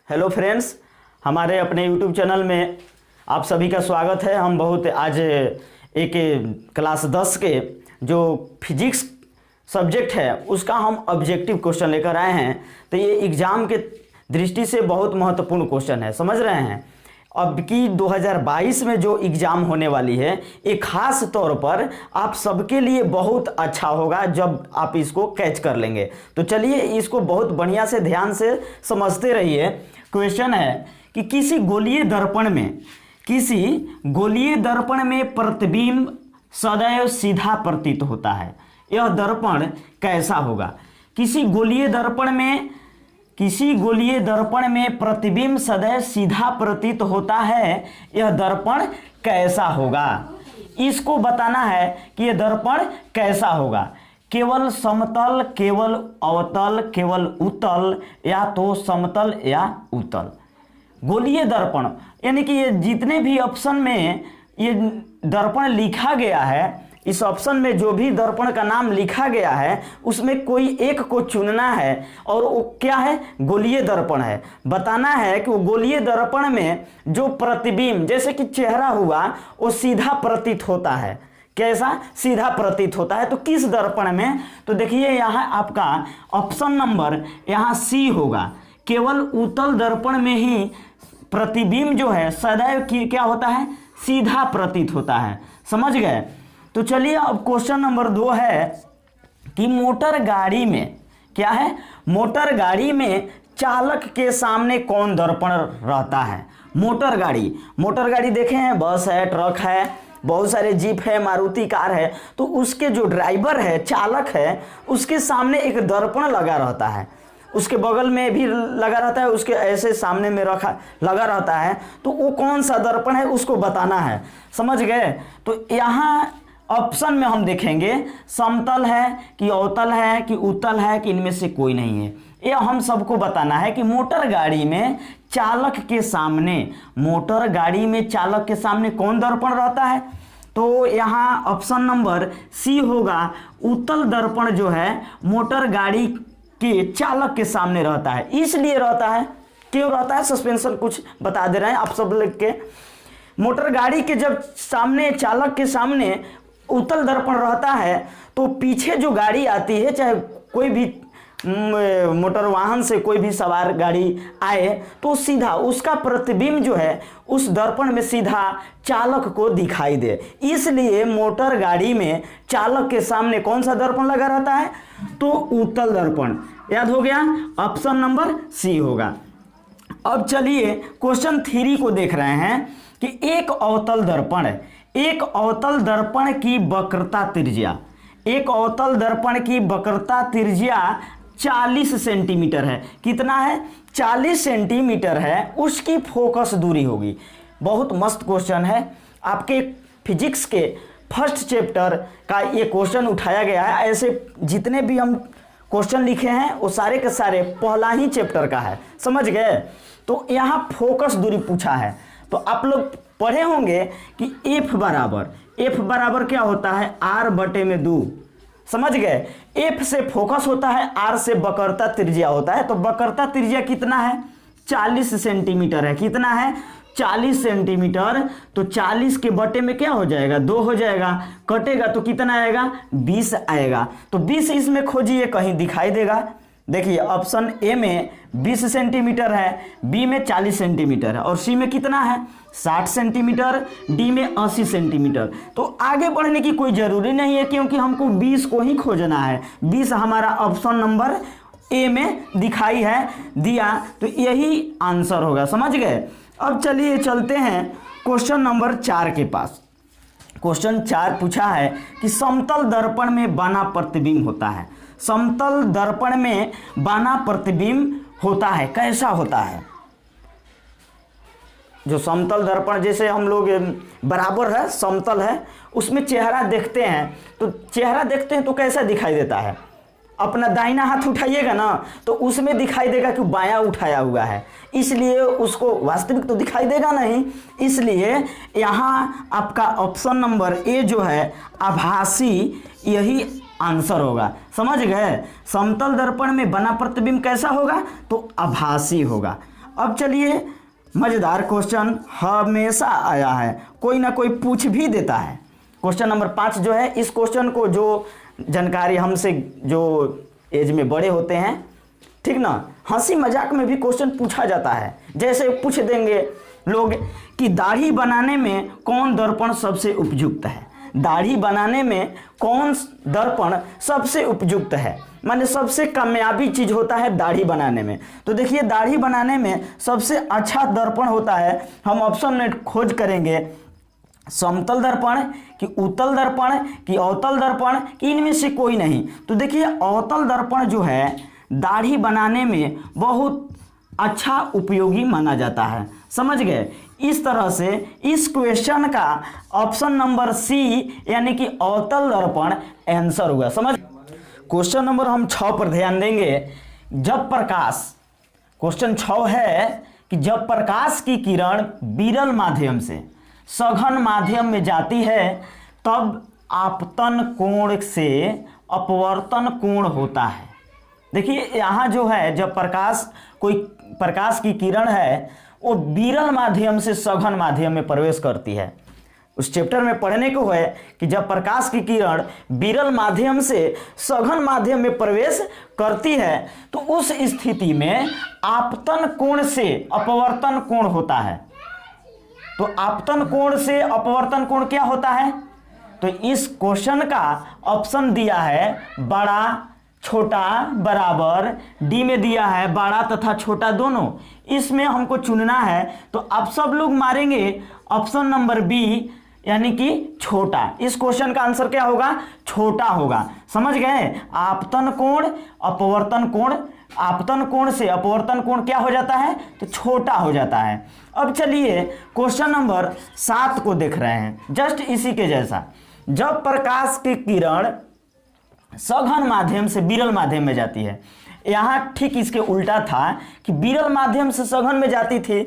Hello friends, हमारे अपने YouTube channel में आप सभी का स्वागत है। हम बहुत आज एक क्लास 10 के जो फिजिक्स सब्जेक्ट है उसका हम ऑब्जेक्टिव क्वेश्चन लेकर आए हैं। तो ये एग्ज़ाम के दृष्टि से बहुत महत्वपूर्ण क्वेश्चन है, समझ रहे हैं। अब की 2022 में जो एग्ज़ाम होने वाली है एक ख़ास तौर पर आप सबके लिए बहुत अच्छा होगा जब आप इसको कैच कर लेंगे। तो चलिए इसको बहुत बढ़िया से ध्यान से समझते रहिए। क्वेश्चन है कि किसी गोलीय दर्पण में प्रतिबिंब सदैव सीधा प्रतीत होता है। यह दर्पण कैसा होगा? किसी गोलीय दर्पण में प्रतिबिंब सदैव सीधा प्रतीत होता है, यह दर्पण कैसा होगा? इसको बताना है कि यह दर्पण कैसा होगा। केवल समतल, केवल अवतल, केवल उत्तल, या तो समतल या उत्तल। गोलीय दर्पण यानी कि ये जितने भी ऑप्शन में ये दर्पण लिखा गया है, इस ऑप्शन में जो भी दर्पण का नाम लिखा गया है उसमें कोई एक को चुनना है और वो क्या है? गोलीय दर्पण है। बताना है कि वो गोलीय दर्पण में जो प्रतिबिंब जैसे कि चेहरा हुआ वो सीधा प्रतीत होता है। कैसा? सीधा प्रतीत होता है। तो किस दर्पण में? तो देखिए यहाँ आपका ऑप्शन नंबर यहाँ सी होगा। केवल उत्तल दर्पण में ही प्रतिबिंब जो है सदैव क्या होता है? सीधा प्रतीत होता है। समझ गए? तो चलिए अब क्वेश्चन नंबर 2 है कि मोटर गाड़ी में क्या है? मोटर गाड़ी में चालक के सामने कौन दर्पण रहता है? मोटर गाड़ी देखे हैं, बस है, ट्रक है, बहुत सारे जीप है, मारुति कार है। तो उसके जो ड्राइवर है, चालक है, उसके सामने एक दर्पण लगा रहता है। उसके बगल में भी लगा रहता है, उसके ऐसे सामने में लगा रहता है। तो वो कौन सा दर्पण है उसको बताना है। समझ गए? तो यहाँ ऑप्शन में हम देखेंगे समतल है कि अवतल है कि उत्तल है कि इनमें से कोई नहीं है। ये हम सबको बताना है कि मोटर गाड़ी में चालक के सामने कौन दर्पण रहता है। तो यहाँ ऑप्शन नंबर सी होगा। उत्तल दर्पण जो है मोटर गाड़ी के चालक के सामने रहता है। इसलिए रहता है, क्यों रहता है? सस्पेंशन कुछ बता दे रहे हैं आप सब लोग के। मोटर गाड़ी के जब सामने, चालक के सामने उत्तल दर्पण रहता है तो पीछे जो गाड़ी आती है, चाहे कोई भी मोटर वाहन से कोई भी सवार गाड़ी आए, तो सीधा उसका प्रतिबिंब जो है उस दर्पण में सीधा चालक को दिखाई दे। इसलिए मोटर गाड़ी में चालक के सामने कौन सा दर्पण लगा रहता है? तो उत्तल दर्पण। याद हो गया? ऑप्शन नंबर सी होगा। अब चलिए क्वेश्चन 3 को देख रहे हैं कि एक अवतल दर्पण की वक्रता त्रिज्या 40 सेंटीमीटर है। कितना है? 40 सेंटीमीटर है। उसकी फोकस दूरी होगी। बहुत मस्त क्वेश्चन है। आपके फिजिक्स के फर्स्ट चैप्टर का ये क्वेश्चन उठाया गया है। ऐसे जितने भी हम क्वेश्चन लिखे हैं वो सारे के सारे पहला ही चैप्टर का है। समझ गए? तो यहाँ फोकस दूरी पूछा है। तो आप लोग पढ़े होंगे कि F बराबर क्या होता है? R/2। समझ गए? F से फोकस होता है, R से वक्रता त्रिज्या होता है। तो वक्रता त्रिज्या कितना है? 40 सेंटीमीटर है। कितना है? 40 सेंटीमीटर। तो 40 के बटे में क्या हो जाएगा? 2 हो जाएगा। कटेगा तो कितना आएगा? 20 आएगा। तो 20 इसमें खोजिए, कहीं दिखाई देगा। देखिए ऑप्शन ए में 20 सेंटीमीटर है, बी में 40 सेंटीमीटर है और सी में कितना है? 60 सेंटीमीटर, डी में 80 सेंटीमीटर। तो आगे बढ़ने की कोई ज़रूरी नहीं है क्योंकि हमको 20 को ही खोजना है। 20 हमारा ऑप्शन नंबर ए में दिया, तो यही आंसर होगा। समझ गए? अब चलिए चलते हैं क्वेश्चन नंबर 4 के पास। क्वेश्चन 4 पूछा है कि समतल दर्पण में बना प्रतिबिंब होता है। समतल दर्पण में बना प्रतिबिंब होता है, कैसा होता है? जो समतल दर्पण, जैसे हम लोग बराबर है, समतल है, उसमें चेहरा देखते हैं तो कैसा दिखाई देता है? अपना दाहिना हाथ उठाइएगा ना तो उसमें दिखाई देगा कि बायां उठाया हुआ है, इसलिए उसको वास्तविक तो दिखाई देगा नहीं। इसलिए यहाँ आपका ऑप्शन नंबर ए जो है आभासी, यही आंसर होगा। समझ गए? समतल दर्पण में बना प्रतिबिंब कैसा होगा? तो आभासी होगा। अब चलिए, मज़ेदार क्वेश्चन हमेशा आया है, कोई ना कोई पूछ भी देता है। क्वेश्चन नंबर 5 जो है, इस क्वेश्चन को जो जानकारी हमसे जो एज में बड़े होते हैं, ठीक ना, हंसी मजाक में भी क्वेश्चन पूछा जाता है। जैसे पूछ देंगे लोग कि दाढ़ी बनाने में कौन दर्पण सबसे उपयुक्त है। दाढ़ी बनाने में कौन दर्पण सबसे उपयुक्त है, माने सबसे कामयाबी चीज होता है दाढ़ी बनाने में। तो देखिए, दाढ़ी बनाने में सबसे अच्छा दर्पण होता है, हम ऑप्शन में खोज करेंगे समतल दर्पण कि उत्तल दर्पण कि अवतल दर्पण कि इनमें से कोई नहीं। तो देखिए, अवतल दर्पण जो है दाढ़ी बनाने में बहुत अच्छा उपयोगी माना जाता है। समझ गए? इस तरह से इस क्वेश्चन का ऑप्शन नंबर सी यानी कि अवतल दर्पण आंसर होगा। समझ? क्वेश्चन नंबर हम 6 पर ध्यान देंगे। जब प्रकाश, क्वेश्चन 6 है कि जब प्रकाश की किरण विरल माध्यम से सघन माध्यम में जाती है तब आपतन कोण से अपवर्तन कोण होता है। देखिए, यहाँ जो है, जब कोई प्रकाश की किरण है वो विरल माध्यम से सघन माध्यम में प्रवेश करती है। उस चैप्टर में पढ़ने को है कि जब प्रकाश की किरण विरल माध्यम से सघन माध्यम में प्रवेश करती है तो उस स्थिति में आपतन कोण से अपवर्तन कोण होता है। तो आपतन कोण से अपवर्तन कोण क्या होता है? तो इस क्वेश्चन का ऑप्शन दिया है बड़ा, छोटा, बराबर, डी में दिया है बड़ा तथा छोटा दोनों। इसमें हमको चुनना है, तो आप सब लोग मारेंगे ऑप्शन नंबर बी यानी कि छोटा। इस क्वेश्चन का आंसर क्या होगा? छोटा होगा। समझ गए? आपतन कोण अपवर्तन कोण, आपतन कोण से अपवर्तन कोण क्या हो जाता है? तो छोटा हो जाता है। अब चलिए क्वेश्चन नंबर 7 को देख रहे हैं, जस्ट इसी के जैसा। जब प्रकाश की किरण सघन माध्यम से विरल माध्यम में जाती है, यहाँ ठीक इसके उल्टा था कि विरल माध्यम से सघन में जाती थी,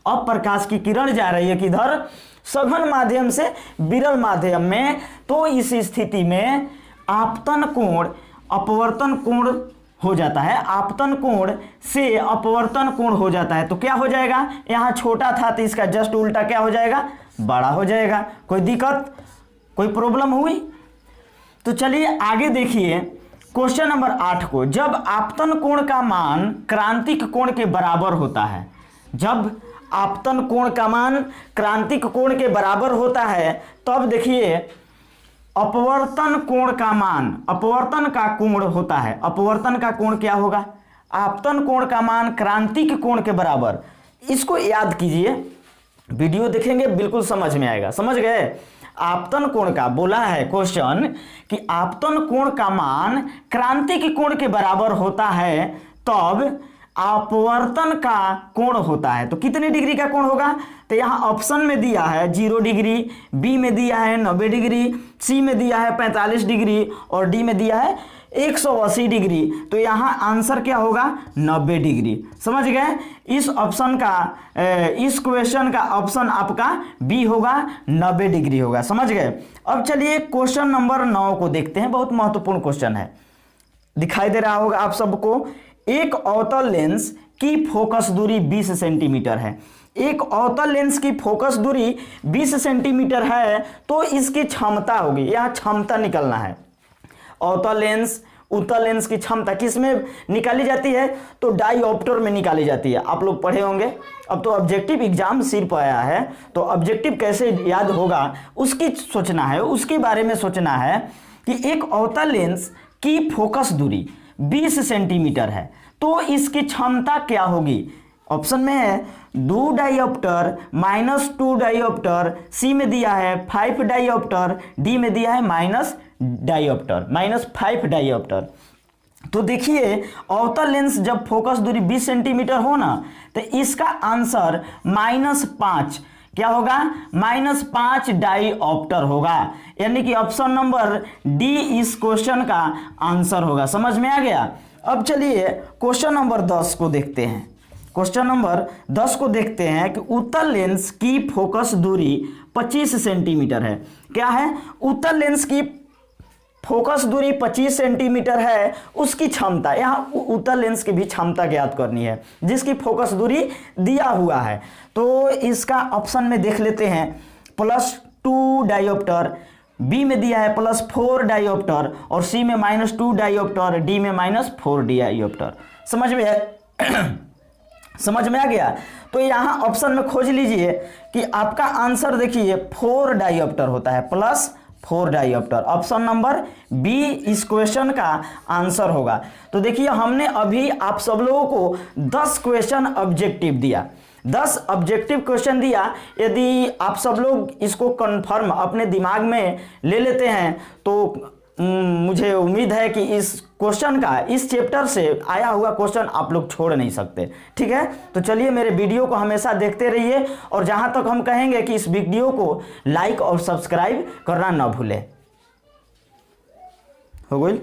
अब प्रकाश की किरण जा रही है किधर? सघन माध्यम से विरल माध्यम में। तो इस स्थिति में आपतन कोण अपवर्तन कोण हो जाता है, आपतन कोण से अपवर्तन कोण हो जाता है। तो क्या हो जाएगा? यहाँ छोटा था तो इसका जस्ट उल्टा क्या हो जाएगा? बड़ा हो जाएगा। कोई दिक्कत, कोई प्रॉब्लम हुई? तो चलिए आगे देखिए क्वेश्चन नंबर 8 को। जब आपतन कोण का मान क्रांतिक कोण के बराबर होता है, जब आपतन कोण का मान क्रांतिक कोण के बराबर होता है तब देखिए अपवर्तन कोण का मान, अपवर्तन का कोण होता है। अपवर्तन का कोण क्या होगा? आपतन कोण का मान क्रांतिक कोण के बराबर। इसको याद कीजिए, वीडियो देखेंगे बिल्कुल समझ में आएगा। समझ गए? आपतन कोण का बोला है क्वेश्चन कि आपतन कोण का मान क्रांतिक कोण के बराबर होता है तब अपवर्तन का कोण होता है। तो कितने डिग्री का कोण होगा? तो यहाँ ऑप्शन में दिया है 0 डिग्री, बी में दिया है 90 डिग्री, सी में दिया है 45 डिग्री और डी में दिया है 180 डिग्री। तो यहाँ आंसर क्या होगा? 90 डिग्री। समझ गए? इस ऑप्शन का, इस क्वेश्चन का ऑप्शन आपका बी होगा, 90 डिग्री होगा। समझ गए? अब चलिए क्वेश्चन नंबर 9 को देखते हैं, बहुत महत्वपूर्ण क्वेश्चन है। दिखाई दे रहा होगा आप सबको। एक अवतल लेंस की फोकस दूरी 20 सेंटीमीटर है। एक अवतल लेंस की फोकस दूरी 20 सेंटीमीटर है तो इसकी क्षमता होगी, यहाँ क्षमता निकलना है। अवतल लेंस, उत्तल लेंस की क्षमता किस में निकाली जाती है? तो डाईऑप्टर में निकाली जाती है। आप लोग पढ़े होंगे। अब तो ऑब्जेक्टिव एग्जाम सिर पर आया है तो ऑब्जेक्टिव कैसे याद होगा उसकी सोचना है, उसके बारे में सोचना है कि एक अवतल लेंस की फोकस दूरी 20 सेंटीमीटर है तो इसकी क्षमता क्या होगी? ऑप्शन में है 2 डाईऑप्टर, -2 डाईऑप्टर, सी में दिया है 5 डाईऑप्टर, डी में दिया है -5 डाईऑप्टर। तो देखिए अवतल लेंस जब फोकस दूरी 20 सेंटीमीटर हो ना तो इसका आंसर -5 क्या होगा? -5 डाईऑप्टर होगा। यानी कि ऑप्शन नंबर डी इस क्वेश्चन का आंसर होगा। समझ में आ गया? अब चलिए क्वेश्चन नंबर 10 को देखते हैं। क्वेश्चन नंबर 10 को देखते हैं कि उत्तल लेंस की फोकस दूरी 25 सेंटीमीटर है। क्या है? उत्तल लेंस की फोकस दूरी 25 सेंटीमीटर है, उसकी क्षमता, यहाँ उत्तल लेंस की भी क्षमता ज्ञात करनी है जिसकी फोकस दूरी दिया हुआ है। तो इसका ऑप्शन में देख लेते हैं, +2 डायोप्टर, बी में दिया है +4 डायोप्टर और सी में -2 डायोप्टर, डी में -4 डायोप्टर। समझ में समझ में आ गया। तो यहाँ ऑप्शन में खोज लीजिए कि आपका आंसर देखिए 4 डायोप्टर होता है, +4 डायोप्टर। ऑप्शन नंबर बी इस क्वेश्चन का आंसर होगा। तो देखिए हमने अभी आप सब लोगों को 10 क्वेश्चन ऑब्जेक्टिव दिया, 10 ऑब्जेक्टिव क्वेश्चन दिया। यदि आप सब लोग इसको कंफर्म अपने दिमाग में ले लेते हैं तो मुझे उम्मीद है कि इस क्वेश्चन का, इस चैप्टर से आया हुआ क्वेश्चन आप लोग छोड़ नहीं सकते। ठीक है, तो चलिए मेरे वीडियो को हमेशा देखते रहिए और जहां तक हम कहेंगे कि इस वीडियो को लाइक और सब्सक्राइब करना ना भूलें। हो गई।